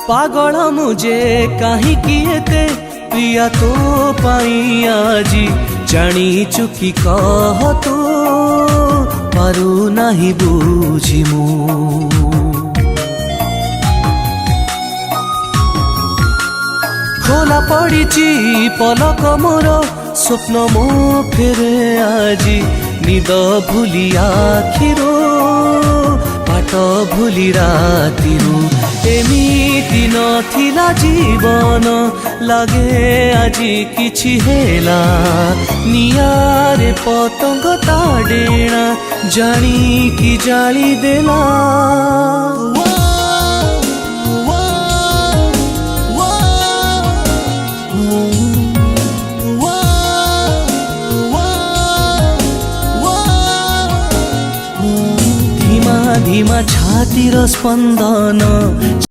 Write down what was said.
पागल मुझे कहीं एते प्रिया तो पाई आजी जानी चुकी कह तो पारू नहीं बुझी मु खोला पड़ी पलक मोर स्वप्न मो फेरे आजी निद भूली आखिरो बाट भूली रातिरू एमिति नथिला जीवन लगे आजी किछि हेला नियारे पतंग ता डेणा जानी कि जाली देला धीमा धीमा छातीर स्पंदन